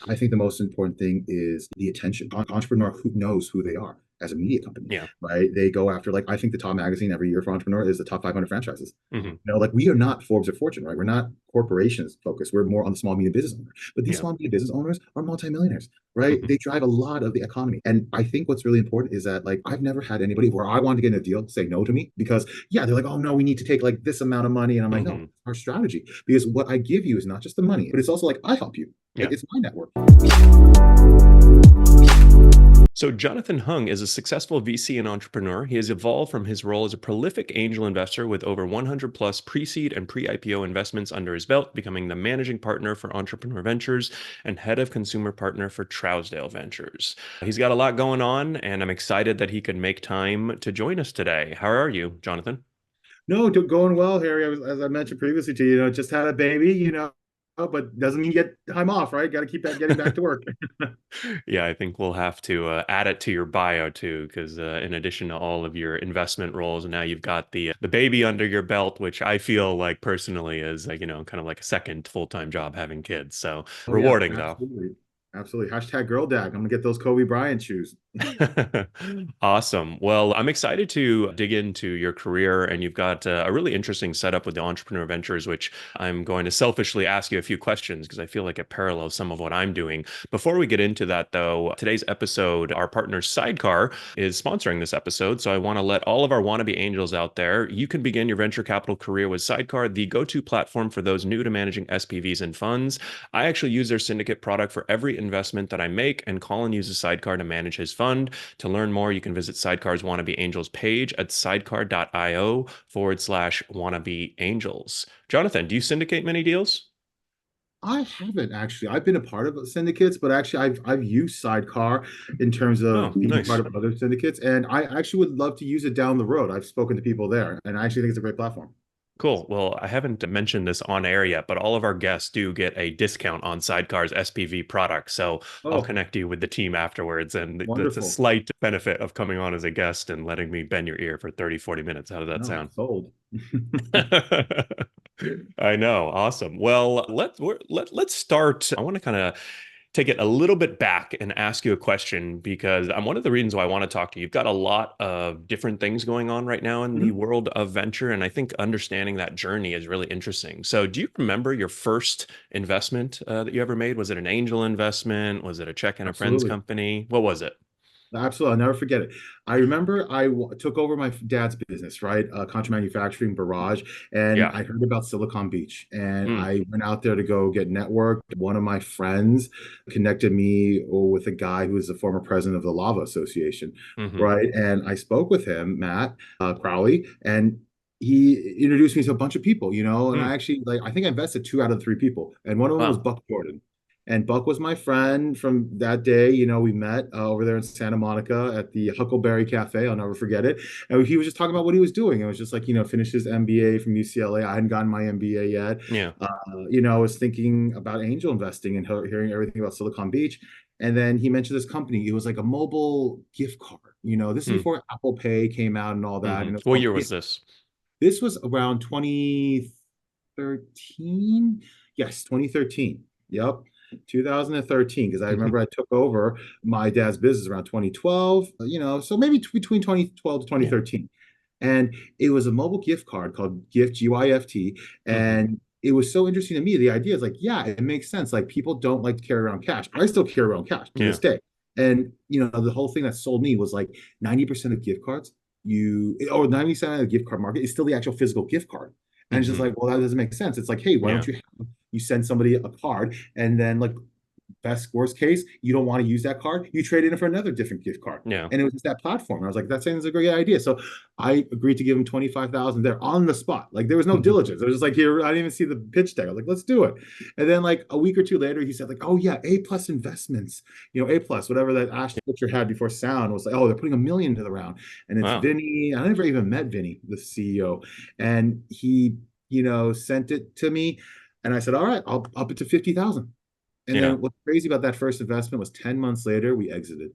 I think the most important thing is the attention. An entrepreneur who knows who they are as a media company, Yeah. right? They go after, like, I think the top magazine every year for entrepreneur is the top 500 franchises. Hmm. Like, we are not Forbes or Fortune, right? We're not corporations focused. We're more on the small medium business owner. But these Yeah. small medium business owners are multimillionaires, right? Hmm. They drive a lot of the economy. And I think what's really important is that, like, I've never had anybody where I wanted to get in a deal say no to me because, yeah, they're like, oh no, we need to take like this amount of money. And I'm like, no, Hmm. our strategy. Because what I give you is not just the money, but it's also like I help you. Like, Yeah. it's my network. So, Jonathan Hung is a successful VC and entrepreneur. He has evolved from his role as a prolific angel investor with over 100 plus pre-seed and pre-IPO investments under his belt, becoming the managing partner for Entrepreneur Ventures and head of consumer partner for Trousdale Ventures. He's got a lot going on, and I'm excited that he could make time to join us today. How are you, Jonathan? No, going well, Harry. As I mentioned previously to you, just had a baby, but doesn't mean you get time off, right? Got to keep that getting back to work. Yeah, I think we'll have to add it to your bio too, because in addition to all of your investment roles, now you've got the baby under your belt, which I feel like personally is like, kind of like a second full-time job having kids. So Oh yeah, rewarding though. absolutely. Absolutely. Hashtag girl dad. I'm gonna get those Kobe Bryant shoes. Awesome. Well, I'm excited to dig into your career, and you've got a really interesting setup with the Entrepreneur Ventures, which I'm going to selfishly ask you a few questions because I feel like it parallels some of what I'm doing. Before we get into that, though, today's episode, our partner Sydecar is sponsoring this episode. So I want to let all of our wannabe angels out there, you can begin your venture capital career with Sydecar, the go-to platform for those new to managing SPVs and funds. I actually use their syndicate product for every investment that I make, and Colin uses Sydecar to manage his fund. To learn more, you can visit Sydecar's Wannabe Angels page at sidecar.io/wannabe angels. Jonathan, do you syndicate many deals? I haven't actually. I've been a part of syndicates, but actually, I've used Sidecar in terms of Oh, being part nice. of other syndicates, and I actually would love to use it down the road. I've spoken to people there, and I actually think it's a great platform. Cool. Well, I haven't mentioned this on air yet, but all of our guests do get a discount on Sidecar's SPV product. So I'll Oh, connect you with the team afterwards. And that's a wonderful. slight benefit of coming on as a guest and letting me bend your ear for 30, 40 minutes. How does that No, sound? sold. I know. Awesome. Well, let's start. I want to kind of take it a little bit back and ask you a question because I'm one of the reasons why I want to talk to you. You've got a lot of different things going on right now in the Mhm. world of venture, and I think understanding that journey is really interesting. So, do you remember your first investment that you ever made? Was it an angel investment? Was it a check in a friend's Absolutely. company? What was it? Absolutely. I'll never forget it. I remember took over my dad's business, right? Contract manufacturing barrage. And Yeah. I heard about Silicon Beach. And Mm, I went out there to go get networked. One of my friends connected me with a guy who was the former president of the Lava Association, hmm. right? And I spoke with him, Matt Crowley, and he introduced me to a bunch of people, and I Mm. actually, like, I think I invested two out of the three people. And one of them was Wow. Buck Jordan. And Buck was my friend from that day. We met over there in Santa Monica at the Huckleberry Cafe. I'll never forget it. And he was just talking about what he was doing. It was just like, finished his MBA from UCLA. I hadn't gotten my MBA yet. Yeah. I was thinking about angel investing and hearing everything about Silicon Beach. And then he mentioned this company. It was like a mobile gift card. This is Mm. before Apple Pay came out and all that. Hmm. And it was What called year was Gift. this? This was around 2013. Yes, 2013. Yep. 2013, because I remember I took over my dad's business around 2012, so maybe between 2012 to Yeah. 2013. And it was a mobile gift card called Gift, GYFT. Hmm. And it was so interesting to me. The idea is like, yeah, it makes sense. Like, people don't like to carry around cash. I still carry around cash to this Yeah. day. And, the whole thing that sold me was like 90% of gift cards, or 90% of the gift card market is still the actual physical gift card. And it's just Hmm. like, well, that doesn't make sense. It's like, hey, why Yeah. don't you send somebody a card, and then, like, best worst case, you don't want to use that card, you trade it in for another different gift card. Yeah. And it was just that platform. I was like, that sounds like a great idea. So I agreed to give him 25,000 there on the spot. Like, there was no diligence. It was just like, here, I didn't even see the pitch deck. I was like, let's do it. And then, like, a week or two later, he said, like, oh yeah, A plus investments, A plus, whatever that Ash picture had before sound was like, oh, they're putting 1 million into the round. And it's Wow. Vinny. I never even met Vinny, the CEO. And he, sent it to me. And I said, all right, I'll up it to 50,000. And Yeah. then what's crazy about that first investment was 10 months later, we exited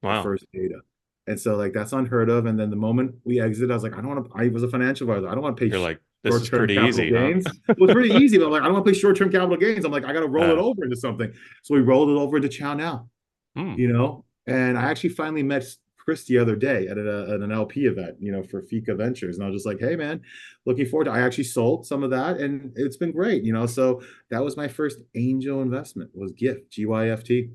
our Wow. first beta. And so, like, that's unheard of. And then the moment we exited, I was like, I don't want to, I was a financial advisor. I don't want to pay You're like, This is short-term pretty capital easy, huh? gains. Well, it's pretty easy, but I'm like, I don't want to play short-term capital gains. I'm like, I got to roll it Uh, over into something. So we rolled it over into Chow Now, hmm, you know. And I actually finally met Chris the other day at an LP event, for Fika Ventures, and I was just like, "Hey, man, looking forward to." I actually sold some of that, and it's been great. So that was my first angel investment was GIFT, GYFT.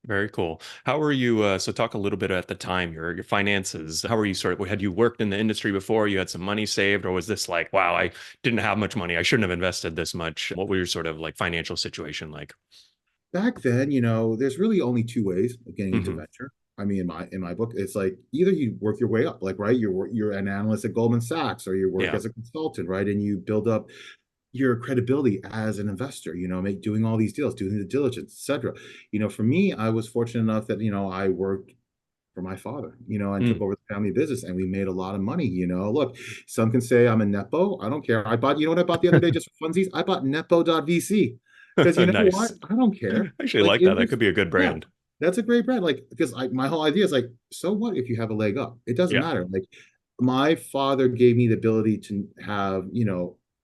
very cool. How were you? So talk a little bit at the time, your finances. How were you had you worked in the industry before? You had some money saved, or was this like, wow, I didn't have much money. I shouldn't have invested this much. What were your sort of like financial situation like? Back then, there's really only two ways of getting into Hmm. venture. I mean, in my book, it's like either you work your way up, like right, you're an analyst at Goldman Sachs, or you work Yeah. as a consultant, right, and you build up your credibility as an investor, doing all these deals, doing the diligence, etc. For me, I was fortunate enough that, I worked for my father, and took Mm. over the family business, and we made a lot of money. Look, some can say I'm a Nepo. I don't care. What I bought the other day just for funsies? I bought Nepo.vc because you know what? Nice. I don't care. I actually Like like that. That could be a good yeah, brand. that's a great brand. Like, because my whole idea is like, so what if you have a leg up? It doesn't Yeah. matter. Like, my father gave me the ability to have,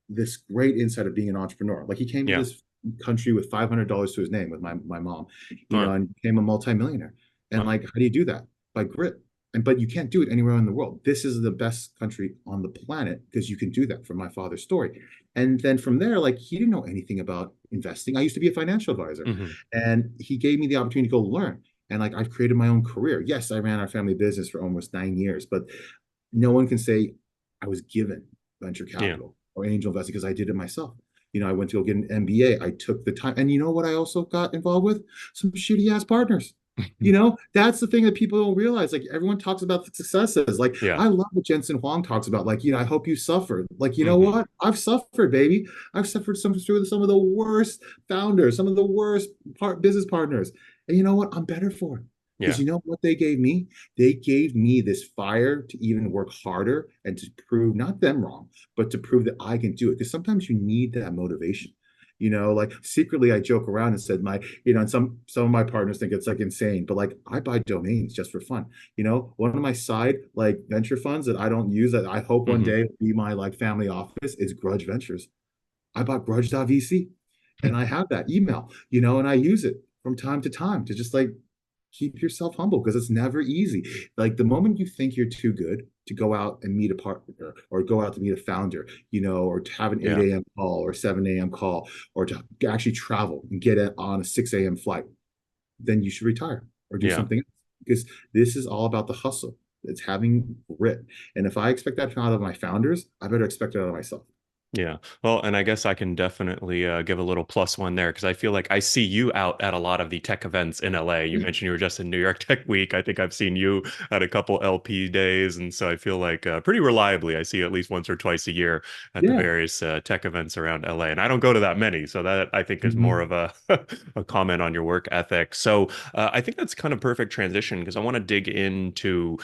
this great insight of being an entrepreneur. Like, he came to Yeah. this country with $500 to his name with my mom, Wow. and became a multimillionaire. And Wow. like, how do you do that? By grit. But you can't do it anywhere in the world. This is the best country on the planet because you can do that from my father's story. And then from there, like, he didn't know anything about investing. I used to be a financial advisor, Hmm. and he gave me the opportunity to go learn. And like, I've created my own career. Yes, I ran our family business for almost 9 years, but no one can say I was given venture Yeah. capital or angel investing because I did it myself. I went to go get an MBA. I took the time. And you know what I also got involved with? Some shitty ass partners. That's the thing that people don't realize. Like, everyone talks about the successes. Like, Yeah. I love what Jensen Huang talks about. Like, I hope you suffered. Like, you know Hmm. what? I've suffered, baby. I've suffered through some of the worst founders, some of the worst business partners. And you know what? I'm better for it. Because Yeah. you know what they gave me? They gave me this fire to even work harder and to prove not them wrong, but to prove that I can do it. Because sometimes you need that motivation. Like, secretly I joke around and said and some of my partners think it's like insane, but like, I buy domains just for fun. One of my side like venture funds that I don't use that I hope one Hmm. day will be my like family office is Grudge Ventures. I bought grudge.vc, and I have that email, and I use it from time to time to just like keep yourself humble because it's never easy. Like, the moment you think you're too good to go out and meet a partner or go out to meet a founder, or to have an Yeah. 8 a.m. call or 7 a.m. call or to actually travel and get on a 6 a.m. flight, then you should retire or do Yeah. something else because this is all about the hustle. It's having grit. And if I expect that out of my founders, I better expect it out of myself. Yeah. Well, and I guess I can definitely give a little plus one there because I feel like I see you out at a lot of the tech events in LA. You mentioned you were just in New York Tech Week. I think I've seen you at a couple LP days. And so I feel like pretty reliably, I see you at least once or twice a year at the Yeah. various tech events around LA. And I don't go to that many. So that I think is more Mhm. of a, a comment on your work ethic. So I think that's kind of perfect transition because I want to dig into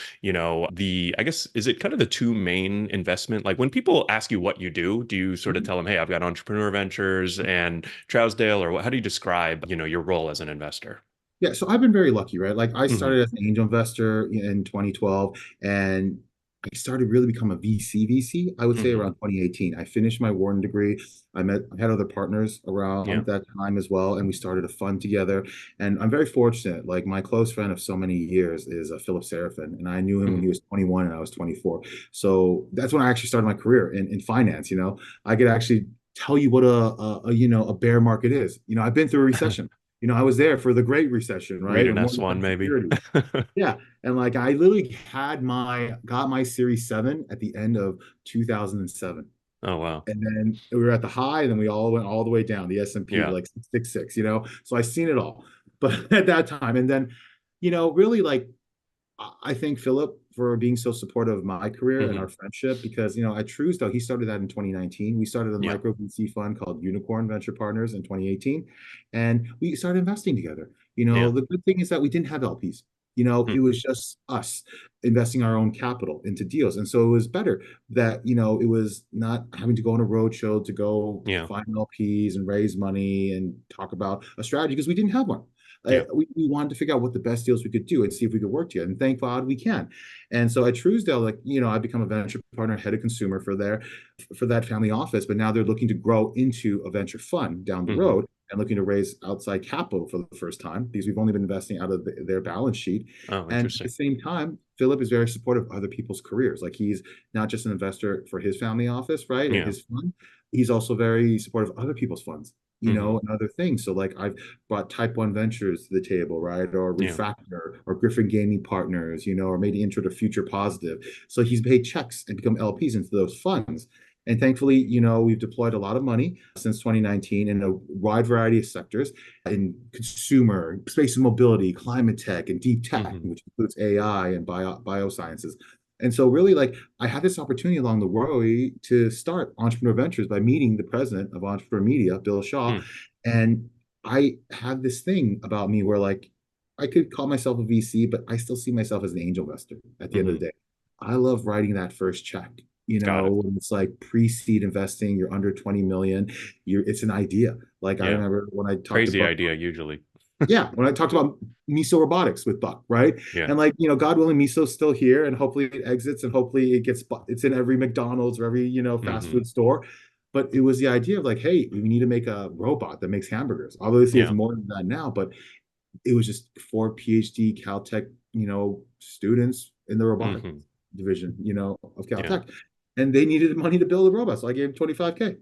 I guess, is it kind of the two main investment? Like when people ask you what you do you sort of tell them, hey, I've got Entrepreneur Ventures and Trousdale, or how do you describe, your role as an investor? Yeah, so I've been very lucky, right? Like, I Hmm. started as an angel investor in 2012, and I started really become a VC. I would say Hmm. around 2018. I finished my Wharton degree. I had other partners Yeah. around that time as well, and we started a fund together. And I'm very fortunate. Like, my close friend of so many years is Philip Seraphin, and I knew him when Hmm. he was 21 and I was 24. So that's when I actually started my career in finance. I could actually tell you what a bear market is. I've been through a recession. I was there for the Great Recession, Read right? an When mortgage S1 maybe. securities. Yeah. And like, I literally got my Series 7 at the end of 2007. Oh, wow. And then we were at the high, and then we all went all the way down the S&P to Yeah. like 666. So I seen it all. But at that time, and then, really like, I thank Philip for being so supportive of my career and Hmm. our friendship because, at Trousdale, he started that in 2019. We started a Yeah. micro VC fund called Unicorn Venture Partners in 2018, and we started investing together. Yeah. The good thing is that we didn't have LPs. It Hmm. was just us investing our own capital into deals. And so it was better that, it was not having to go on a roadshow to go Yeah. find LPs and raise money and talk about a strategy because we didn't have one. Yeah. We wanted to figure out what the best deals we could do and see if we could work together. And thank God we can. And so at Trousdale, like, I become a venture partner, head of consumer for that family office, but now they're looking to grow into a venture fund down the Hmm. road and looking to raise outside capital for the first time because we've only been investing out of their balance sheet. Oh, And at the interesting. same time, Philip is very supportive of other people's careers. Like he's not just an investor for his family office, right, and Yeah. his fund. He's also very supportive of other people's funds, Hmm. and other things. So like I've brought Type One Ventures to the table, right, or Yeah. Refractor, or Griffin Gaming Partners, or made the intro to Future Positive. So he's paid checks and become LPs into those funds. And thankfully, we've deployed a lot of money since 2019 in a wide variety of sectors in consumer, space and mobility, climate tech, and deep tech, Hmm. which includes AI and biosciences. And so really like I had this opportunity along the way to start Entrepreneur Ventures by meeting the president of Entrepreneur Media, Bill Shaw. Mm. And I have this thing about me where like I could call myself a VC, but I still see myself as an angel investor at the end of Hmm. the day. I love writing that first check. Got it. When it's like pre-seed investing, you're under 20 million, it's an idea. Like I Yeah. remember when I talked to Crazy Buck, idea usually. yeah, when I talked about Miso Robotics with Buck, right? Yeah. And like, God willing, Miso's still here and hopefully it exits and hopefully it's in every McDonald's or every, fast Hmm. food store. But it was the idea of like, hey, we need to make a robot that makes hamburgers. Obviously, it's Yeah. more than that now, but it was just four PhD Caltech, students in the robotic Hmm. division, of Yeah. Caltech. And they needed money to build a robot. So I gave them 25K.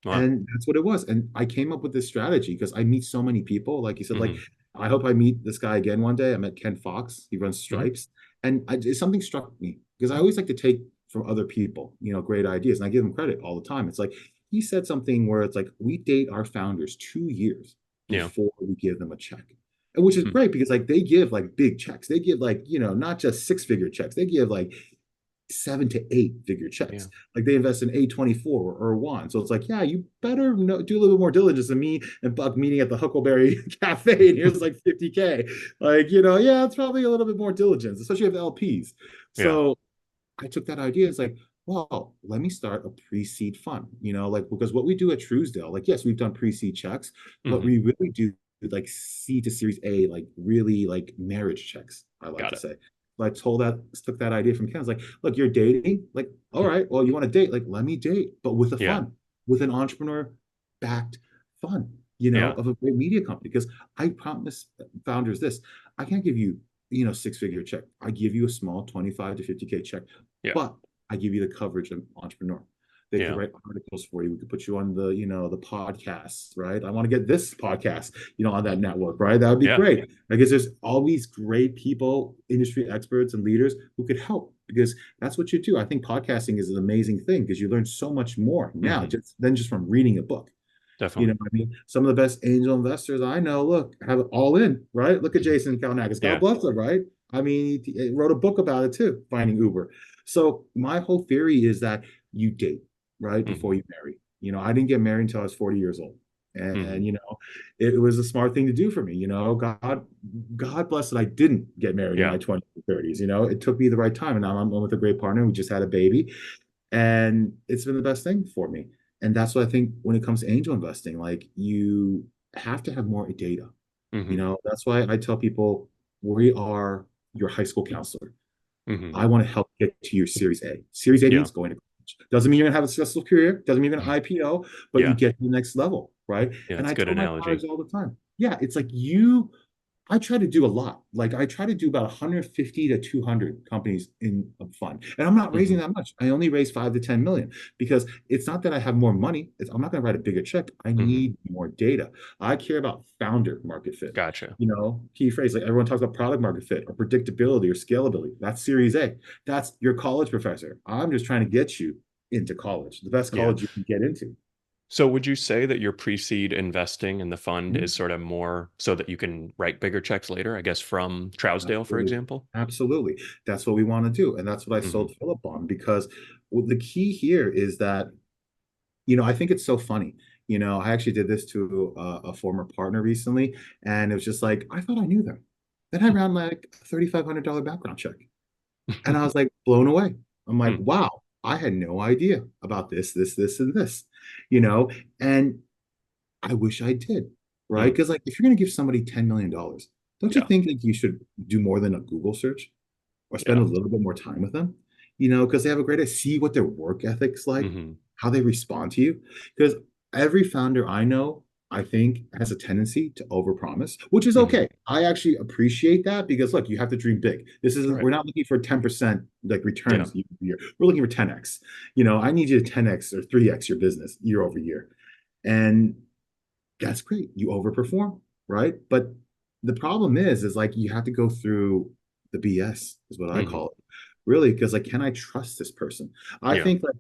Wow. And that's what it was. And I came up with this strategy because I meet so many people. Like you said, like, Hmm. I hope I meet this guy again one day. I met Ken Fox. He runs Hmm. Stripes. And something struck me because I always like to take from other people, great ideas. And I give them credit all the time. It's like he said something where it's like, we date our founders 2 years Yeah. before we give them a check. And which is Hmm. great because like they give like big checks. They give like, not just six-figure checks. They give like 7 to 8 figure checks. Yeah. Like they invest in A24 or one. So it's like, yeah, you better do a little bit more diligence than me and Buck meeting at the Huckleberry Cafe and here's like 50K. Like, yeah, it's probably a little bit more diligence, especially with LPs. Yeah. So I took that idea. It's like, well, let me start a pre-seed fund, like because what we do at Trousdale, like, yes, we've done pre-seed checks, but Hmm. we really do like seed to series A, like really like marriage checks, I like Got to it. say. I took that idea from Ken. I was like, look, you're dating. Like, all right, well, you want to date? Like, let me date, but with a Yeah. fund, with an entrepreneur backed fund, Yeah. of a great media company. Because I promise founders this, I can't give you, 6-figure check. I give you a small 25 to 50K check, Yeah. but I give you the coverage of entrepreneur. They could Yeah. write articles for you. We could put you on the podcasts, right? I want to get this podcast, on that network, right? That would be Yeah. great. I guess there's all these great people, industry experts and leaders who could help because that's what you do. I think podcasting is an amazing thing because you learn so much more now Hmm. just from reading a book. Definitely. I mean, some of the best angel investors I know, look, have it all in, right? Look at Jason Kalnakis. God Yeah. bless him, right? I mean, he wrote a book about it too, finding Uber. So my whole theory is that you date, right, Hmm. before you marry. I didn't get married until I was 40 years old. And, Hmm. it was a smart thing to do for me. God bless that I didn't get married in Yeah. my 20s and 30s. It took me the right time. And now I'm with a great partner. We just had a baby. And it's been the best thing for me. And that's what I think when it comes to angel investing, like you have to have more data. Hmm. That's why I tell people we are your high school counselor. Hmm. I want to help get to your Series A. Series A Yeah. means going to college. Doesn't mean you're gonna have a successful career, doesn't mean you're gonna IPO, but you Yeah. get to the next level, right? Yeah. And It's a I good tell my colleagues analogy. all the time, yeah, it's like I try to do a lot. Like I try to do about 150 to 200 companies in a fund. And I'm not raising Hmm. that much. I only raise 5 to 10 million because it's not that I have more money. I'm not going to write a bigger check. I Hmm. need more data. I care about founder market fit. Gotcha. Key phrase like everyone talks about product market fit or predictability or scalability. That's Series A. That's your college professor. I'm just trying to get you into college, the best Yeah. college you can get into. So would you say that your pre-seed investing in the fund is Mhm. sort of more so that you can write bigger checks later, I guess, from Trousdale, for Absolutely. example? Absolutely. That's what we want to do. And that's what I Hmm. sold Philip on because the key here is that, I think it's so funny. I actually did this to a former partner recently, and it was just like, I thought I knew them. Then I ran like a $3,500 background check. And I was like blown away. I'm like, Hmm. wow, I had no idea about this, and this, and I wish I did. right? Mm. Because like if you're going to give somebody $10 million, don't you Yeah. think that you should do more than a Google search or spend Yeah. a little bit more time with them? Because they have a great idea, see what their work ethic's like, Hmm. how they respond to you. Because every founder I know, I think, has a tendency to overpromise, which is Hmm. okay. I actually appreciate that because look, you have to dream big. This is Right. we're not looking for 10% like Yeah. returns year over year. We're looking for 10x. I need you to 10x or 3x your business year over year. And that's great. You overperform, right? But the problem is like you have to go through the BS, is what I Hmm. call it. Really, because like, can I trust this person? I Yeah. think like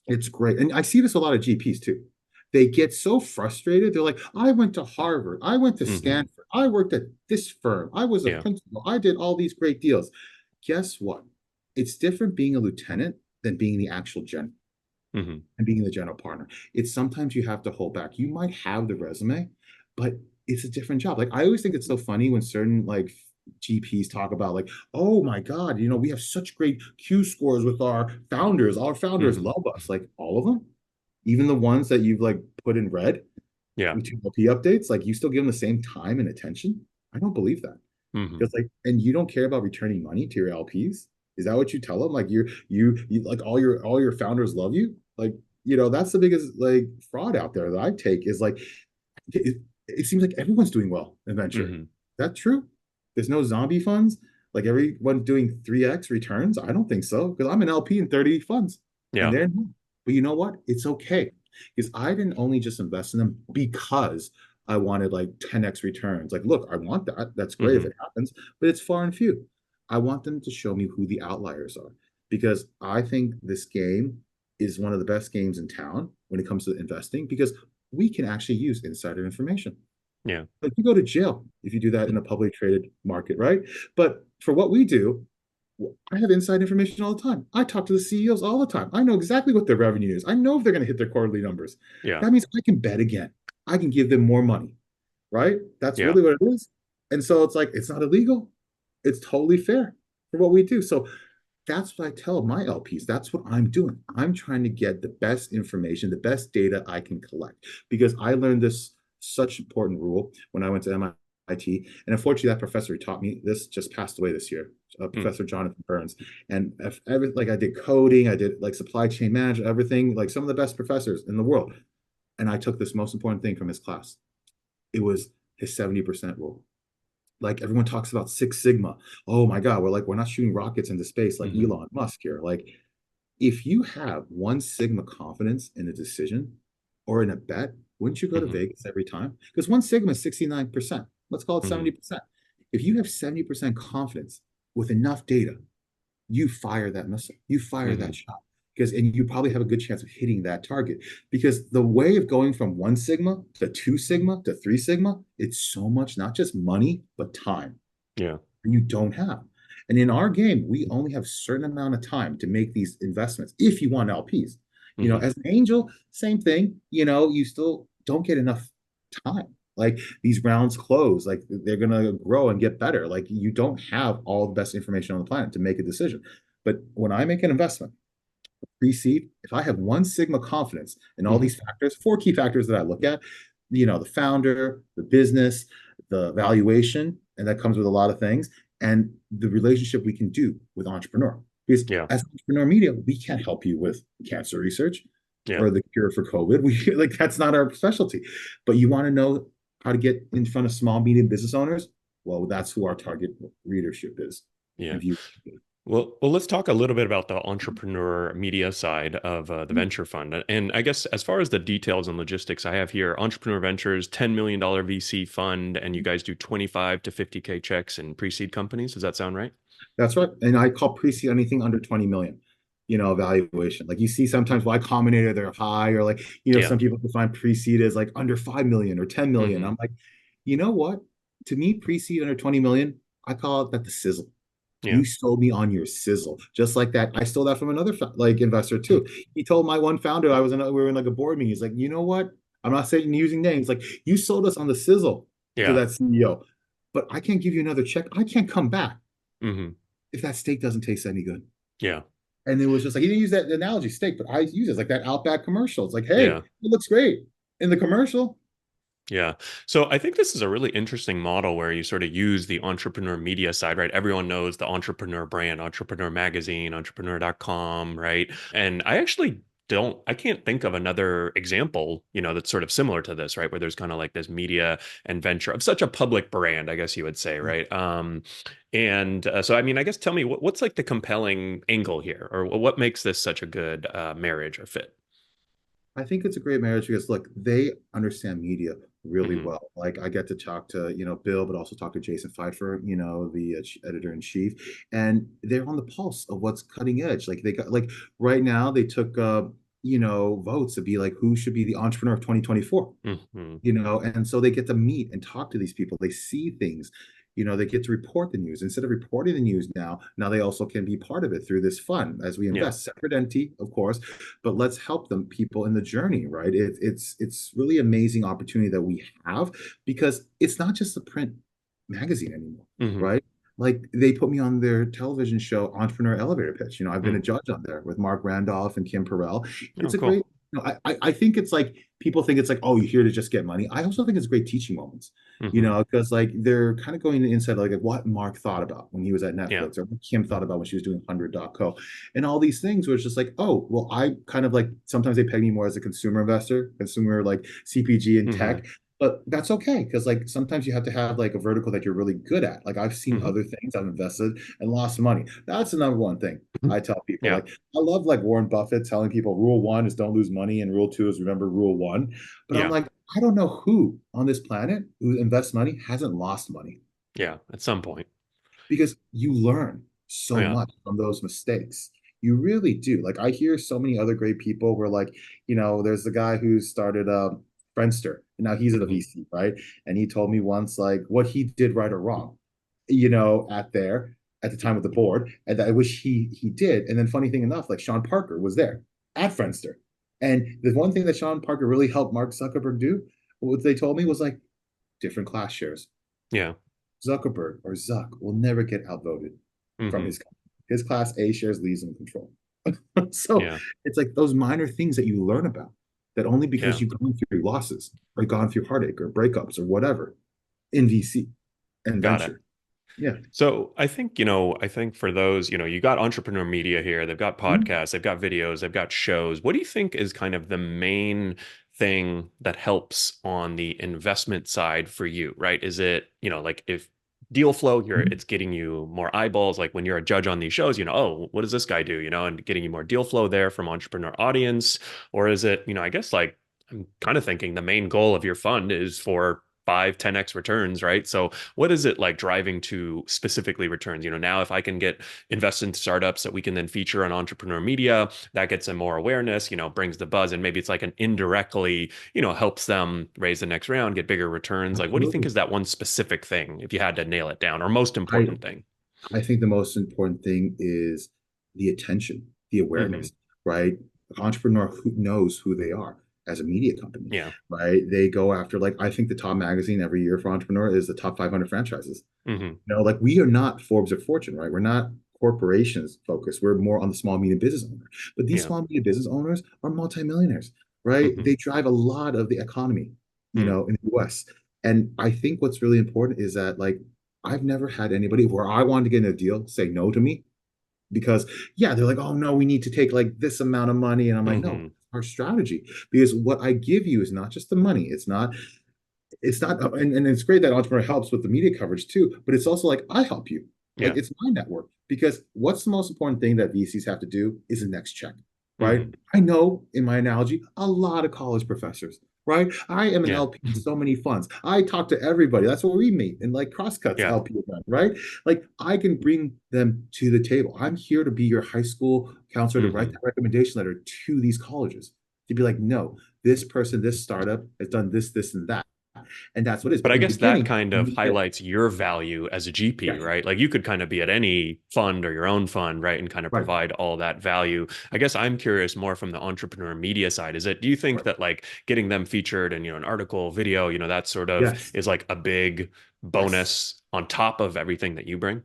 it's great. And I see this a lot of GPs too. They get so frustrated. They're like, I went to Harvard, I went to Hmm. Stanford, I worked at this firm, I was a Yeah. principal, I did all these great deals. Guess what? It's different being a lieutenant than being the actual general Hmm. and being the general partner. It's sometimes you have to hold back. You might have the resume, but it's a different job. Like I always think it's so funny when certain like GPs talk about like, oh my God, we have such great Q scores with our founders. Our founders Hmm. love us. Like all of them, even the ones that you've like put in red Yeah. with LP updates, like you still give them the same time and attention. I don't believe that. Hmm. Because like, and you don't care about returning money to your LPs. Is that what you tell them? Like you like all your founders love you. Like that's the biggest like fraud out there that I take is like it seems like everyone's doing well in venture. Is Hmm. that true? There's no zombie funds. Like everyone's doing 3x returns. I don't think so because I'm an LP in 30 funds, and Yeah. they're not. But you know what? It's okay because I didn't only just invest in them because I wanted like 10x returns. Like, look, I want that. That's great if Hmm. it happens, but it's far and few. I want them to show me who the outliers are because I think this game is one of the best games in town when it comes to investing because we can actually use insider information. Yeah. Like you go to jail if you do that in a publicly traded market, right? But for what we do, I have inside information all the time. I talk to the CEOs all the time. I know exactly what their revenue is. I know if they're going to hit their quarterly numbers. Yeah. That means I can bet again. I can give them more money, right? That's Yeah. really what it is. And so it's like, it's not illegal. It's totally fair for what we do. So that's what I tell my LPs. That's what I'm doing. I'm trying to get the best information, the best data I can collect because I learned this such important rule when I went to MIT. And unfortunately, that professor who taught me this just passed away this year, Mm. Professor Jonathan Burns. And like I did coding, I did like supply chain management, everything, like some of the best professors in the world. And I took this most important thing from his class. It was his 70% rule. Like everyone talks about Six Sigma. Oh my God, we're not shooting rockets into space like Hmm. Elon Musk here. Like if you have one Sigma confidence in a decision or in a bet, wouldn't you go to Hmm. Vegas every time? Because one Sigma is 69%. Let's call it Hmm. 70%. If you have 70% confidence with enough data, you fire that missile, you fire that Hmm. shot. And you probably have a good chance of hitting that target. Because the way of going from one Sigma to two Sigma to three Sigma, it's so much, not just money, but time Yeah. you don't have. And in our game, we only have a certain amount of time to make these investments if you want LPs. Hmm. As an angel, same thing, you still don't get enough time. Like these rounds close, like they're gonna grow and get better. Like you don't have all the best information on the planet to make a decision. But when I make an investment, pre-seed, if I have one sigma confidence in all Hmm. these factors, four key factors that I look at, the founder, the business, the valuation, and that comes with a lot of things, and the relationship we can do with entrepreneur. Because Yeah. as entrepreneur media, we can't help you with cancer research Yeah. or the cure for COVID. We like that's not our specialty. But you want to know how to get in front of small, medium business owners? Well, that's who our target readership is Yeah. and view. Well, let's talk a little bit about the entrepreneur media side of the venture fund. And I guess as far as the details and logistics, I have here Entrepreneur Ventures, $10 million VC fund, and you guys do 25 to 50K checks in pre-seed companies. Does that sound right? That's right. And I call pre-seed anything under 20 million, evaluation. Like you see sometimes Y Combinator, they're high, or like, Yeah. some people define pre-seed as like under 5 million or 10 million. Hmm. I'm like, you know what? To me, pre-seed under 20 million, I call it that the sizzle. Yeah. You sold me on your sizzle. Just like that. I stole that from another like investor too. He told my one founder, we were in like a board meeting. He's like, you know what? I'm not saying using names. Like you sold us on the sizzle to Yeah. that CEO, but I can't give you another check. I can't come back Hmm. if that steak doesn't taste any good. Yeah. And it was just like he didn't use that analogy steak, but I use it like that Outback commercial. It's like, hey, it Yeah. looks great in the commercial. Yeah. So I think this is a really interesting model where you sort of use the entrepreneur media side, right? Everyone knows the entrepreneur brand, entrepreneur magazine, entrepreneur.com, right? And I actually I can't think of another example, that's sort of similar to this, right? Where there's kind of like this media and venture of such a public brand, I guess you would say, right? And so, I mean, I guess tell me what's like the compelling angle here, or what makes this such a good marriage or fit? I think it's a great marriage because look, they understand media really Hmm. well. Like I get to talk to, Bill, but also talk to Jason Pfeiffer, the editor in chief, and they're on the pulse of what's cutting edge. Like they got like right now they took votes to be like who should be the entrepreneur of 2024. Hmm. And so they get to meet and talk to these people. They see things, they get to report the news. Instead of reporting the news now they also can be part of it through this fund as we Yeah. invest, separate entity, of course, but let's help them people in the journey, right? It's really amazing opportunity that we have because it's not just a print magazine anymore, Hmm. right? Like they put me on their television show, Entrepreneur Elevator Pitch. I've been a judge on there with Mark Randolph and Kim Perrell. Oh, It's a great, cool. I think it's like people think it's like, oh, you're here to just get money. I also think it's great teaching moments, Hmm. because like they're kind of going inside like what Mark thought about when he was at Yeah. Netflix or what Kim thought about when she was doing 100.co and all these things where it's just like, oh, well, I kind of like sometimes they peg me more as a consumer investor, consumer like CPG and Hmm. tech. But that's okay because like sometimes you have to have like a vertical that you're really good at. Like I've seen Hmm. other things I've invested and lost money. That's the number one thing I tell people. Yeah. Like I love like Warren Buffett telling people rule one is don't lose money and rule two is remember rule one. But I'm Yeah. like, I don't know who on this planet who invests money hasn't lost money Yeah. At some point. because you learn Oh, so yeah. much from those mistakes. You really do. Like I hear so many other great people where like, there's the guy who started Friendster, and now he's at a Hmm. VC, right? And he told me once like what he did right or wrong, at the time with the board, and that I wish he did. And then funny thing enough, like Sean Parker was there at Friendster. And the one thing that Sean Parker really helped Mark Zuckerberg do, what they told me was like different class shares. Yeah. Zuckerberg or Zuck will never get outvoted from Hmm. his company. His class A shares leads in control. So Yeah. it's like those minor things that you learn about that only because Yeah. you've gone through losses or gone through heartache or breakups or whatever in VC and Got it. venture. Yeah. So I think for those, you got entrepreneur media here, they've got Mhm. podcasts, they've got videos, they've got shows. What do you think is kind of the main thing that helps on the investment side for you, right? Is it, like if deal flow, it's getting you more eyeballs, like when you're a judge on these shows, oh, what does this guy do, and getting you more deal flow there from entrepreneur audience, or is it, I guess like I'm kind of thinking the main goal of your fund is for 5, 10x returns, right? So what is it like driving to specifically returns? Now if I can get invest in startups that we can then feature on entrepreneur media, that gets them more awareness, brings the buzz, and maybe it's like an indirectly, helps them raise the next round, get bigger returns. Like, what do you think Absolutely. is that one specific thing, if you had to nail it down, or most I important thing? I think the most important thing is the attention, the Hmm. awareness, right? An entrepreneur who knows who they are as a media company, Yeah. right? They go after like I think the top magazine every year for entrepreneur is the top 500 franchises. Hmm. Like we are not Forbes or Fortune, right? We're not corporations focused. We're more on the small medium business owner. But these Yeah. small medium business owners are multimillionaires, right? Hmm. They drive a lot of the economy, Hmm. in the US. And I think what's really important is that like I've never had anybody where I wanted to get in a deal say no to me because yeah, they're like, oh no, we need to take like this amount of money. And I'm like, no, Hmm. our strategy. Because what I give you is not just the money. It's not and it's great that entrepreneur helps with the media coverage too, but it's also like I help you. Like Yeah. it's my network because what's the most important thing that VCs have to do is the next check, right? Hmm. I know in my analogy, a lot of college professors, right? I am an Yeah. LP in so many funds. I talk to everybody. That's where we meet and like crosscuts Yeah. LP event, right? Like I can bring them to the table. I'm here to be your high school counselor to write Hmm. that recommendation letter to these colleges to be like, no, this person, this startup has done this, this, and that and that's what it is. But But I in the guess that beginning, kind you of need to, highlights your value as a GP, yes, right? Like you could kind of be at any fund or your own fund, right? And kind of right, provide all that value. I guess I'm curious more from the entrepreneur media side. Do you think right, that like getting them featured in, an article, video, that sort of yes, is like a big yes, bonus on top of everything that you bring?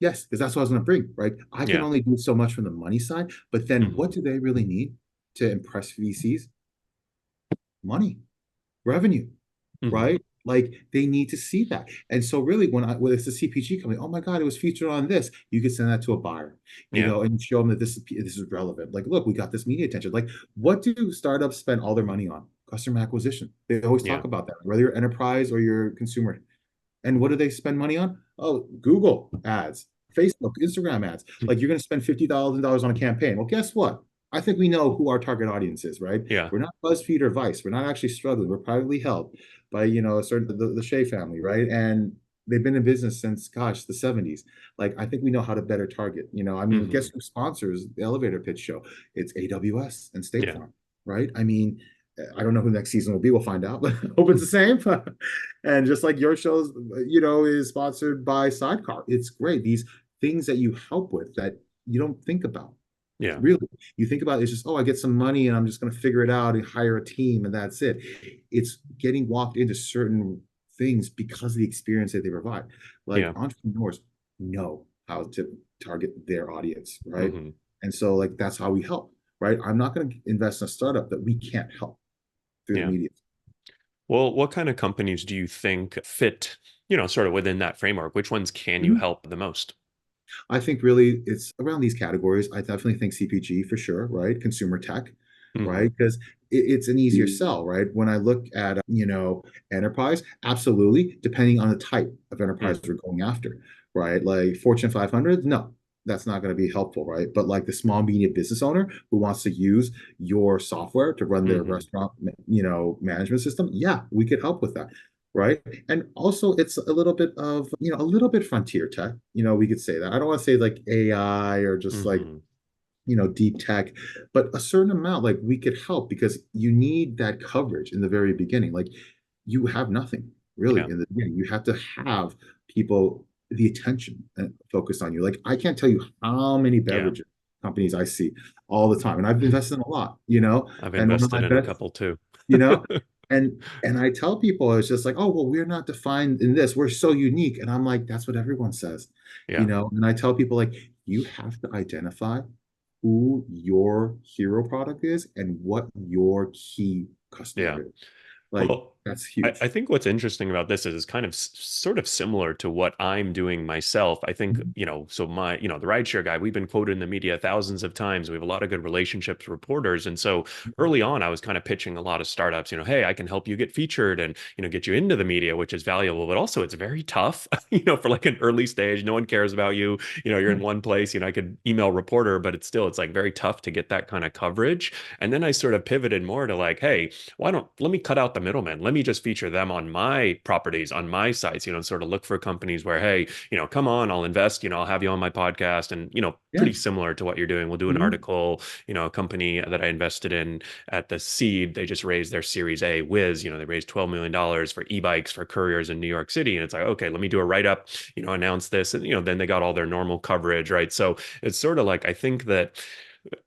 yes, because that's what I was going to bring, right? I can Yeah. only do so much from the money side, but then Hmm. what do they really need to impress VCs? Money, revenue. Hmm. right? Like they need to see that. And so really when it's a CPG company, oh my God, it was featured on this, you could send that to a buyer, Yeah. and show them that this is relevant. Like, look, we got this media attention. Like, what do startups spend all their money on? Customer acquisition. They always Yeah. talk about that, whether you're enterprise or you're consumer. And what do they spend money on? Oh, Google ads, Facebook, Instagram ads. Like you're going to spend $50,000 on a campaign. Well, guess what? I think we know who our target audience is, right? Yeah. We're not BuzzFeed or Vice. We're not actually struggling. We're privately held by, a certain the Shea family, right? And they've been in business since, gosh, the 70s. Like I think we know how to better target. I mean, Hmm. guess who sponsors the elevator pitch show? It's AWS and State Yeah. Farm, right? I mean, I don't know who next season will be. We'll find out, but hope it's the same. And just like your shows, is sponsored by Sidecar. It's great. These things that you help with that you don't think about. Yeah. Really, you think about it, it's just, oh, I get some money and I'm just going to figure it out and hire a team and that's it. It's getting walked into certain things because of the experience that they provide. Like Yeah. entrepreneurs know how to target their audience, right? Hmm. And so, like, that's how we help, right? I'm not going to invest in a startup that we can't help through the Yeah. media. Well, what kind of companies do you think fit, sort of within that framework? Which ones can you Mhm. help the most? I think really it's around these categories. I definitely think CPG for sure, right? Consumer tech, Hmm. right? Because it's an easier sell, right? When I look at, enterprise, absolutely, depending on the type of enterprise we're going after, right? Like Fortune 500, no, that's not going to be helpful, right? But like the small medium business owner who wants to use your software to run their Hmm. restaurant, management system, yeah, we could help with that, right? And also it's a little bit of, a little bit frontier tech, we could say that. I don't want to say like AI or just like, Hmm. deep tech, but a certain amount, like we could help because you need that coverage in the very beginning. Like you have nothing really Yeah. in the beginning. You have to have people, the attention focused on you. Like I can't tell you how many Yeah. beverage companies I see all the time. And I've invested in a lot, I've and one of my invested in a bets, couple too. you know, and I tell people it's just like, oh, well, we're not defined in this. We're so unique. And I'm like, that's what everyone says, Yeah. and I tell people like, you have to identify who your hero product is and what your key Yeah. customer is. Like Well, that's I huge. think what's interesting about this is kind of sort of similar to what I'm doing myself. I think, Mhm. so the rideshare guy, we've been quoted in the media thousands of times. We have a lot of good relationships with reporters. And so early on, I was kind of pitching a lot of startups, hey, I can help you get featured and, get you into the media, which is valuable, but also it's very tough, for like an early stage. No one cares about you. You're in one place, I could email reporter, but it's like very tough to get that kind of coverage. And then I sort of pivoted more to like, hey, why don't let me cut out the middleman? Let me just feature them on my properties, on my sites, sort of look for companies where, hey, come on, I'll invest, I'll have you on my podcast. And, Yeah. pretty similar to what you're doing. We'll do an Mhm. article, a company that I invested in at the seed, they just raised their Series A Wiz, they raised $12 million for e-bikes for couriers in New York City. And it's like, okay, let me do a write-up, announce this. And, then they got all their normal coverage, right? So it's sort of like, I think that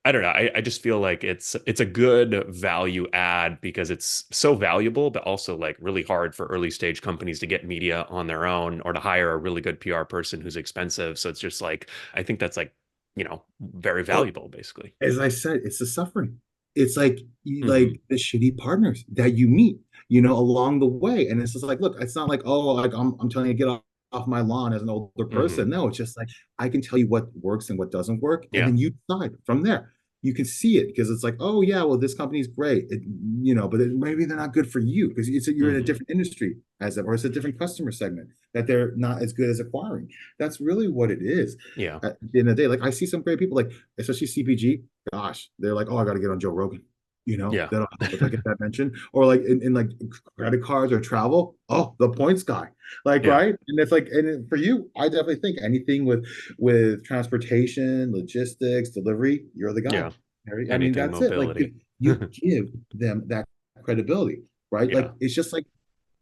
I don't know. I just feel like it's a good value add because it's so valuable, but also like really hard for early stage companies to get media on their own or to hire a really good PR person who's expensive. So it's just like I think that's like, very Well, valuable basically. as I said, it's the suffering. It's like Hmm. the shitty partners that you meet, along the way. And it's just like, look, it's not like, oh, like I'm telling you to get off my lawn as an older Hmm. person. No, it's just like I can tell you what works and what doesn't work, and Yeah. then you decide from there. You can see it because it's like, oh yeah, well this company's great, but maybe they're not good for you because you're in a Hmm. different industry or it's a different customer segment that they're not as good as acquiring. That's really what it is. Yeah. At the end of the day, like I see some great people, like especially CPG. Gosh, they're like, oh, I got to get on Joe Rogan. Yeah. That'll help if I get that mention. Or like in like credit cards or travel. Oh, the points guy. Like, Yeah. right. And it's like, for you, I definitely think anything with transportation, logistics, delivery, you're the guy. Yeah. Right? I mean, Anything that's it. Like if mobility. you give them that credibility, right? Yeah. Like it's just like,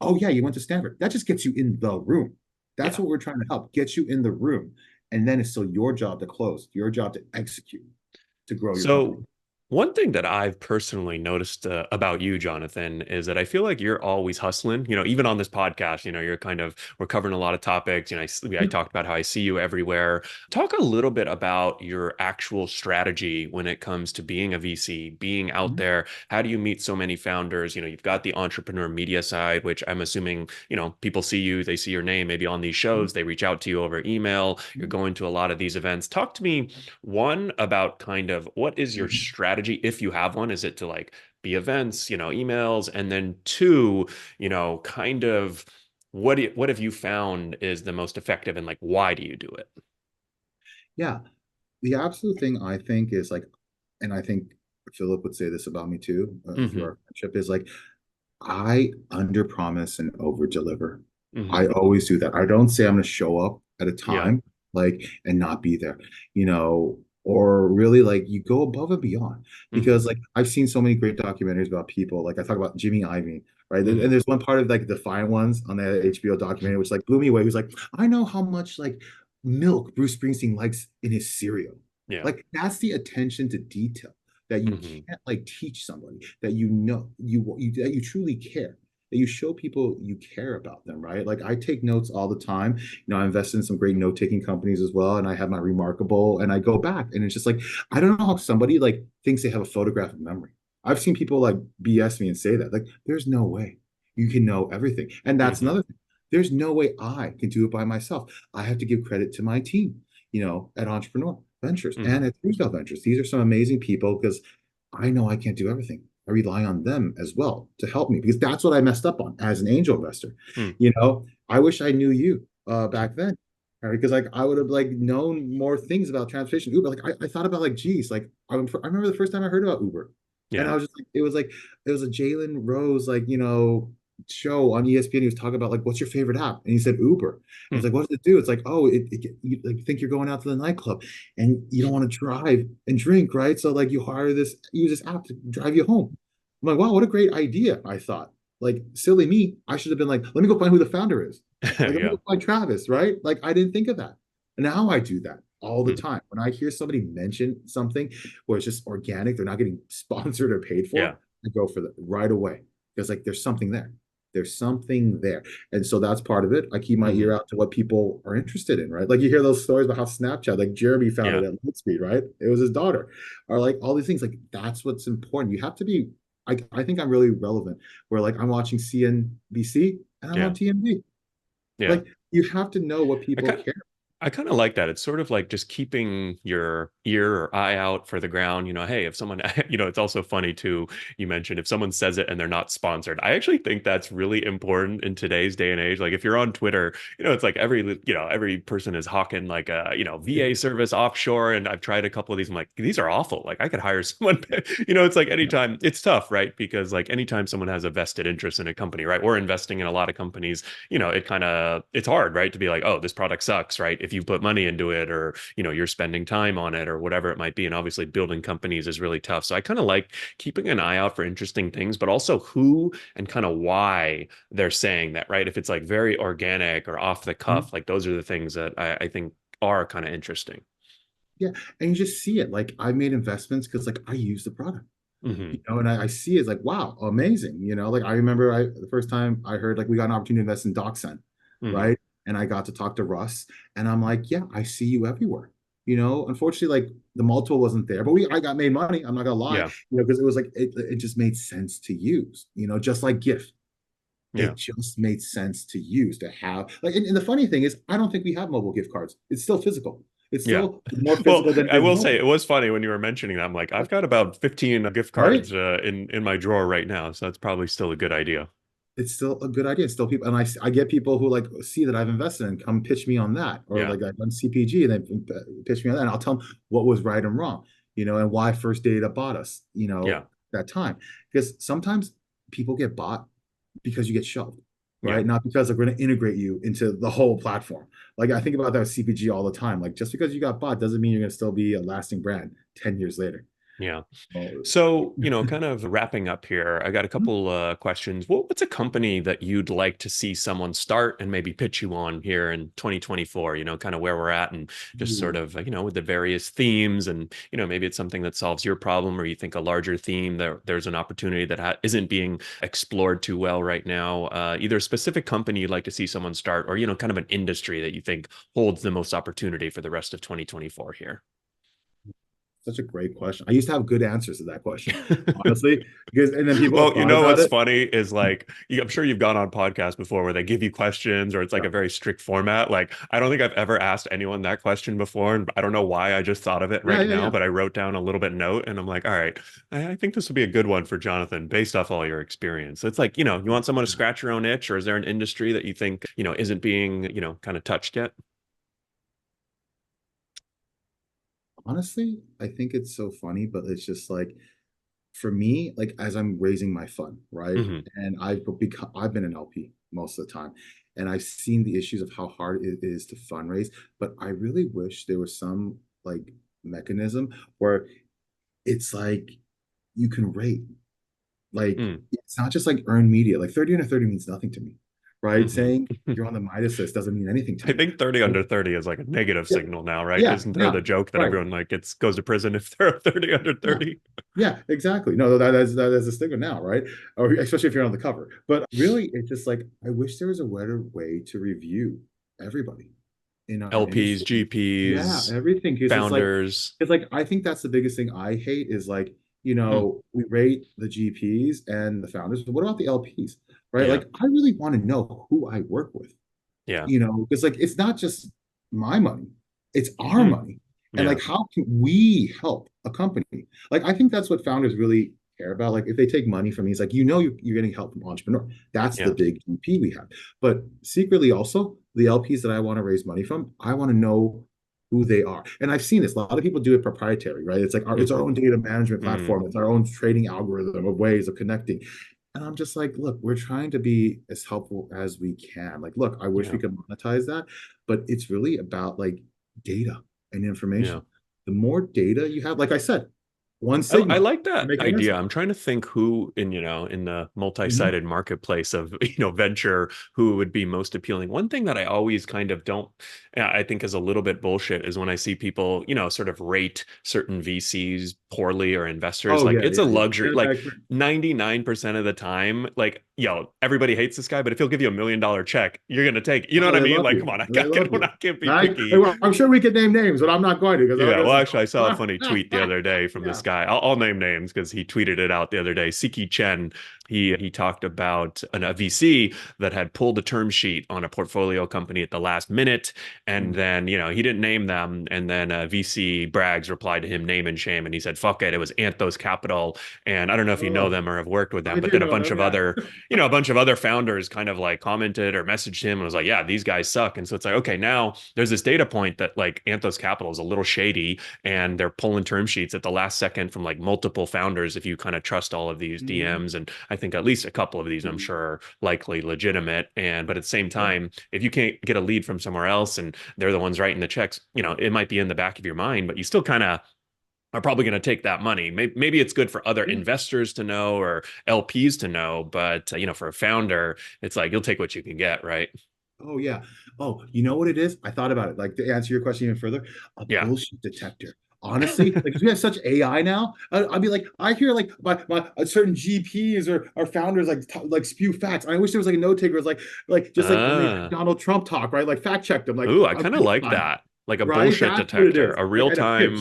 oh yeah, you went to Stanford. That just gets you in the room. That's Yeah. what we're trying to help, get you in the room. And then it's still your job to close, your job to execute, to grow your So company. One thing that I've personally noticed about you, Jonathan, is that I feel like you're always hustling. Even on this podcast, you're we're covering a lot of topics. I talked about how I see you everywhere. Talk a little bit about your actual strategy when it comes to being a VC, being out Mhm. there. How do you meet so many founders? You've got the entrepreneur media side, which I'm assuming, people see you, they see your name maybe on these Mhm. shows, they reach out to you over email. You're going to a lot of these events. Talk to me one, about kind of what is your Mhm. strategy if you have one? Is it to like be events, emails? And then two, kind of what have you found is the most effective and like why do you do it? Yeah, the absolute thing I think is like, and I think Philip would say this about me too, through Hmm. our friendship, is like I under promise and over deliver. I Hmm. always do that. I don't say I'm going to show up at a Yeah. time like and not be there, or really like you go above and beyond because Hmm. like I've seen so many great documentaries about people. Like I talk about Jimmy Iovine, right? And Hmm. there's one part of like Defiant Ones on the HBO documentary which like blew me away. He was like, I know how much like milk Bruce Springsteen likes in his cereal. Yeah. Like that's the attention to detail that you Hmm. can't like teach somebody that that you truly care, that you show people you care about them, right? Like I take notes all the time. I invest in some great note-taking companies as well, and I have my Remarkable, and I go back, and it's just like I don't know how somebody like thinks they have a photographic memory. I've seen people like BS me and say that. Like, there's no way you can know everything. And that's Hmm. another thing. There's no way I can do it by myself. I have to give credit to my team, at Entrepreneur Ventures and Hmm. at Trousdale Ventures. These are some amazing people because I know I can't do everything. I rely on them as well to help me because that's what I messed up on as an angel investor. I wish I knew you back then, right? Because like I would have like known more things about transportation, Uber. Like I thought about like, geez, like I remember the first time I heard about Uber, and Yeah. I was just like it was a Jalen Rose show on ESPN. He was talking about like what's your favorite app, and he said Uber. And it's Hmm. like, what does it do? It's like, oh, you like think you're going out to the nightclub and you don't want to drive and drink, right? So like you use this app to drive you home. I'm like, wow, what a great idea. I thought, like, silly me, I should have been like, let me go find who the founder is. Like, let me Yeah. go find Travis, right? Like, I didn't think of that. And now I do that all the Hmm. time. When I hear somebody mention something where it's just organic, they're not getting sponsored or paid Yeah. for, I go for that right away. Because like there's something there. There's something there. And so that's part of it. I keep my ear Hmm. out to what people are interested in, right? Like you hear those stories about how Snapchat, like Jeremy found it Yeah. at Lightspeed, right? It was his daughter. Or like all these things, like that's what's important. You have to be, I think I'm really relevant where like I'm watching CNBC and I'm Yeah. on TMZ. Yeah. Like you have to know what I people kind care. I kind of like that. It's sort of like just keeping your ear or eye out for the ground. Hey, if someone, it's also funny too. You mentioned if someone says it and they're not sponsored. I actually think that's really important in today's day and age. Like if you're on Twitter, it's like every person is hawking like a, VA service offshore. And I've tried a couple of these. I'm like, these are awful. Like I could hire someone, it's like anytime it's tough, right? Because like anytime someone has a vested interest in a company, right? Or investing in a lot of companies, it's hard, right? To be like, oh, this product sucks, right? If you put money into it or, you're spending time on it or whatever it might be. And obviously building companies is really tough. So I kind of like keeping an eye out for interesting things, but also who and kind of why they're saying that, right? If it's like very organic or off the Mhm. cuff, like those are the things that I think are kind of interesting. Yeah. And you just see it. Like I made investments because like I use the product. Hmm. And I see it's like, wow, amazing. Like I remember the first time I heard like we got an opportunity to invest in DocSend, Hmm. right? And I got to talk to Russ, and I'm like, yeah, I see you everywhere. Unfortunately, like the multiple wasn't there, but I got made money. I'm not gonna lie, Yeah. because it was like it just made sense to use, just like gift. Yeah. It just made sense to use to have like and the funny thing is I don't think we have mobile gift cards. It's still physical. It's Yeah. still more Well, physical than it I is will say mobile. it was funny when you were mentioning that. I'm like, I've got about 15 gift Right? cards in my drawer right now, so that's probably still a good idea. It's still a good idea. It's still people, and I get people who like see that I've invested and come pitch me on that, or Yeah. like I've done CPG and they pitch me on that, and I'll tell them what was right and wrong, and why First Data bought us, Yeah. that time. Because sometimes people get bought because you get shoved, Yeah. right? Not because like, we're going to integrate you into the whole platform. Like I think about that with CPG all the time. Like just because you got bought doesn't mean you're going to still be a lasting brand 10 years later. Yeah. Oh, So, kind of wrapping up here, I got a couple questions. What's a company that you'd like to see someone start and maybe pitch you on here in 2024, kind of where we're at and just sort ooh. of, with the various themes and, maybe it's something that solves your problem or you think a larger theme there's an opportunity that isn't being explored too well right now. Either a specific company you'd like to see someone start or, kind of an industry that you think holds the most opportunity for the rest of 2024 here. Such a great question. I used to have good answers to that question, honestly, because and then people have Well, thought about what's it. funny is like, I'm sure you've gone on podcasts before where they give you questions or it's like Yeah, a very strict format. Like, I don't think I've ever asked anyone that question before. And I don't know why I just thought of it yeah, right yeah, now, yeah. but I wrote down a little bit note and I'm like, all right, I think this would be a good one for Jonathan based off all your experience. It's like, you want someone to scratch your own itch or is there an industry that you think, isn't being, kind of touched yet? Honestly, I think it's so funny, but it's just like for me, like as I'm raising my fund, right? Hmm. And I've been an LP most of the time, and I've seen the issues of how hard it is to fundraise. But I really wish there was some like mechanism where it's like you can rate. Like Mm. it's not just like earned media. Like 30 under 30 means nothing to me, right? Hmm. Saying you're on the Midas list doesn't mean anything to I me. think 30 Right? under 30 is like a negative Yeah, signal now, right? yeah, Isn't there yeah, the joke that right. everyone like goes to prison if they're 30 under Yeah, 30? yeah, exactly. No, that is a stigma now, right? Or especially if you're on the cover. But really, it's just like I wish there was a better way to review everybody in our LPs, industry. Yeah, GPs, everything. Because founders. it's like I think that's the biggest thing I hate is like, Hmm. we rate the GPs and the founders, but what about the LPs? Right? Yeah. Like I really want to know who I work with, Yeah. because like it's not just my money, it's our Hmm. money. And Yeah. like how can we help a company? Like I think that's what founders really care about. Like if they take money from me, it's like you're getting help from entrepreneur. That's the Yeah. big GP we have. But secretly also the LPs that I want to raise money from, I want to know who they are. And I've seen this. A lot of people do it proprietary, right? It's like it's our Hmm. own data management Hmm. platform. It's our own trading algorithm of ways of connecting. And I'm just like, look, we're trying to be as helpful as we can. Like, look, I wish we Yeah. could monetize that, but it's really about like data and Yeah. information. The more data you have, like I said, one I sigma like can that make a idea. handstand. I'm trying to think who in the Mhm. multi-sided marketplace of, venture, who would be most appealing. One thing that I always kind of don't, I think is a little bit bullshit is when I see people, sort of rate certain VCs poorly or investors. Oh Like yeah, it's a yeah, yeah. luxury. They're Like back there. 99% of the time, like, everybody hates this guy, but if he'll give you $1 million check, you're gonna take it. You know Oh, what I they mean? love Like, come you. on, They love you. I can't be I, picky. well, I'm sure we could name names, but I'm not going to because I'm not Yeah, going well, to say, actually, I saw a funny tweet the oh. other day from this Yeah. guy. I'll name names because he tweeted it out the other day. Siki Chen, he talked about a VC that had pulled a term sheet on a portfolio company at the last minute, and Mm. then he didn't name them, and then VC Braggs replied to him name and shame, and he said, "Fuck it, it was Anthos Capital," and I don't know if you know Oh, them or have worked with them, I but do then a know bunch them. of Yeah. other a bunch of other founders kind of like commented or messaged him and was like, yeah, these guys suck. And so it's like, okay, now there's this data point that like Anthos Capital is a little shady and they're pulling term sheets at the last second from like multiple founders if you kind of trust all of these Mhm. DMs. And I think at least a couple of these I'm sure are likely legitimate. But at the same Yeah. time, if you can't get a lead from somewhere else and they're the ones writing the checks, it might be in the back of your mind, but you still kind of are probably going to take that money. Maybe it's good for other Yeah. investors to know or LPs to know, but for a founder, it's like you'll take what you can get, right? Oh yeah. Oh, you know what it is? I thought about it. Like to answer your question even further, a Yeah. bullshit detector. Honestly, like 'cause we have such AI now, I'd be like, I hear like my certain GPs or founders like spew facts. And I wish there was like a note taker, was like just like when they have Ah. Donald Trump talk, right? Like fact check them, like Ooh, I on kind of real like time, that. Like a right? bullshit That's what it detector, is. a Like at a pitch, real-time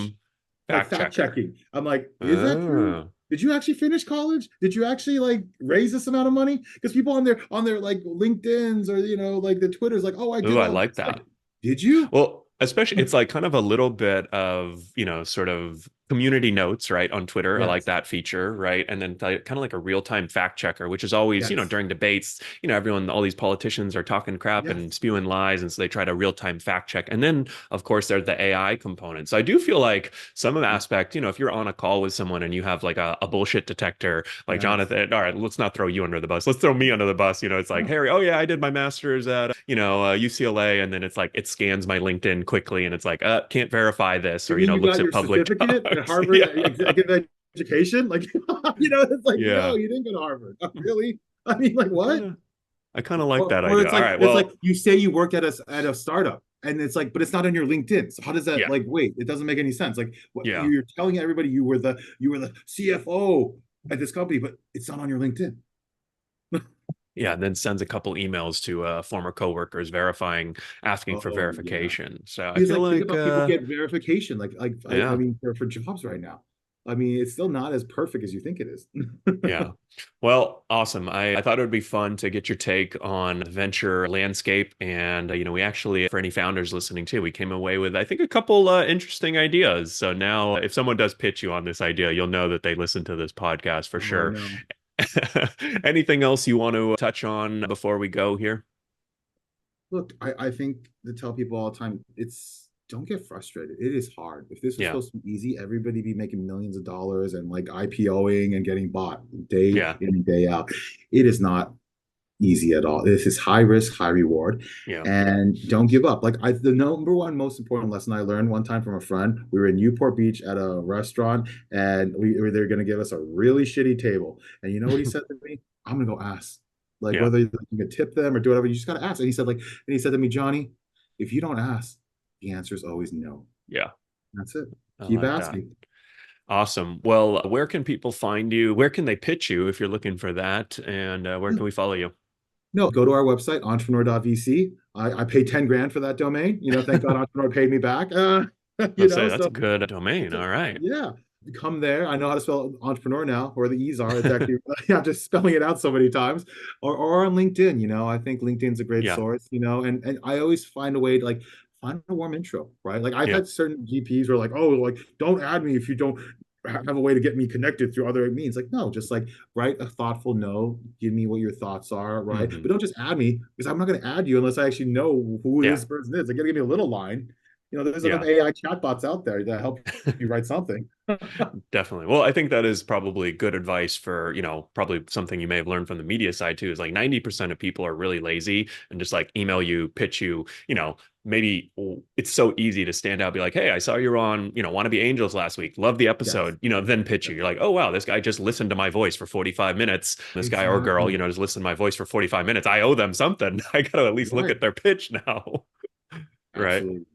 like fact fact checker. checking. I'm like, is that true? Ah. Did you actually finish college? Did you actually like raise this amount of money? Because people on their like LinkedIn's or like the Twitters, like, oh, I Ooh, did I all like this. Like, that. did you? Well, especially it's like kind of a little bit of, sort of community notes, right, on Twitter. I like Yes. that feature, right? And then kind of like a real-time fact checker, which is always, Yes. during debates, everyone, all these politicians are talking crap and Yes. spewing lies. And so they try to real-time fact check. And then, of course, there's the AI component. So I do feel like some of the aspect, if you're on a call with someone and you have like a bullshit detector, like Yes. Jonathan, all right, let's not throw you under the bus. Let's throw me under the bus. It's like, Yeah. Harry, oh yeah, I did my master's at, UCLA. And then it's like, it scans my LinkedIn quickly and it's like, can't verify this You or, mean you looks got at your public. certificate? at Harvard Yeah. executive education? Like, it's like, no, Yeah. you didn't go to Harvard. Oh, really? I mean, like, what? I kind of like that Or idea. All right. it's like Well, you say you work at a startup, and it's like, but it's not on your LinkedIn. So how does that yeah. like wait? It doesn't make any sense. Like what Yeah. you're telling everybody you were the CFO at this company, but it's not on your LinkedIn. Yeah, and then sends a couple emails to former coworkers verifying, asking for Oh yeah. verification. So I Because feel like think like, about people get verification. I yeah, mean for jobs right now. I mean, it's still not as perfect as you think it is. yeah. Well, awesome. I thought it would be fun to get your take on the venture landscape. And, we actually, for any founders listening too, we came away with, I think, a couple interesting ideas. So now if someone does pitch you on this idea, you'll know that they listened to this podcast for Oh, I sure. know. Anything else you want to touch on before we go here? Look, I think to tell people all the time, it's don't get frustrated. It is hard. If this was Yeah. supposed to be easy, everybody be making millions of dollars and like IPOing and getting bought day Yeah. in, day out. It is not easy at all. This is high risk, high reward, Yeah. and don't give up. The number one most important lesson I learned one time from a friend. We were in Newport Beach at a restaurant, and they were going to give us a really shitty table. And you know what he said to me? I'm gonna go ask. Like Yeah. whether you can tip them or do whatever, you just gotta ask. And he said to me, Johnny, if you don't ask, the answer is always no. Yeah. That's it. I Keep like that. asking. Awesome. Well, where can people find you? Where can they pitch you if you're looking for that? And where can we follow you? No, go to our website, entrepreneur.vc. I paid 10 grand for that domain. Thank God Entrepreneur paid me back. Let's say that's a So good domain. All right. yeah, come there. I know how to spell entrepreneur now, where the E's are. It's actually, I'm just spelling it out so many times. Or on LinkedIn, I think LinkedIn's a great Yeah. source, and I always find a way to like find a warm intro, right? Like I've Yeah. had certain GPs who are like, oh, like don't add me if you don't have a way to get me connected through other means. Like, no, just like write a thoughtful no, give me what your thoughts are, right? Hmm. But don't just add me because I'm not going to add you unless I actually know who Yeah. this person is. They got to give me a little line. There's enough Yeah. AI chatbots out there that help you write something. Definitely. Well, I think that is probably good advice for, probably something you may have learned from the media side too, is like 90% of people are really lazy and just like email you, pitch you, maybe it's so easy to stand out, be like, hey, I saw you were on, Wannabe Angels last week. Love the Yes. episode, then pitch you. You're like, oh, wow, this guy just listened to my voice for 45 minutes. This guy or girl, Exactly. just listened to my voice for 45 minutes. I owe them something. I got to at least look Right. at their pitch now. Right. Absolutely.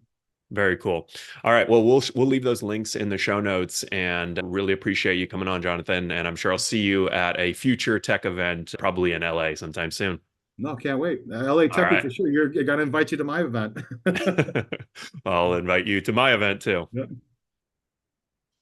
Very cool. All right. Well, we'll leave those links in the show notes and really appreciate you coming on, Jonathan. And I'm sure I'll see you at a future tech event, probably in LA sometime soon. No, can't wait. LA All Tech Week right. for sure. You're gonna invite you to my event. I'll invite you to my event too. Yep.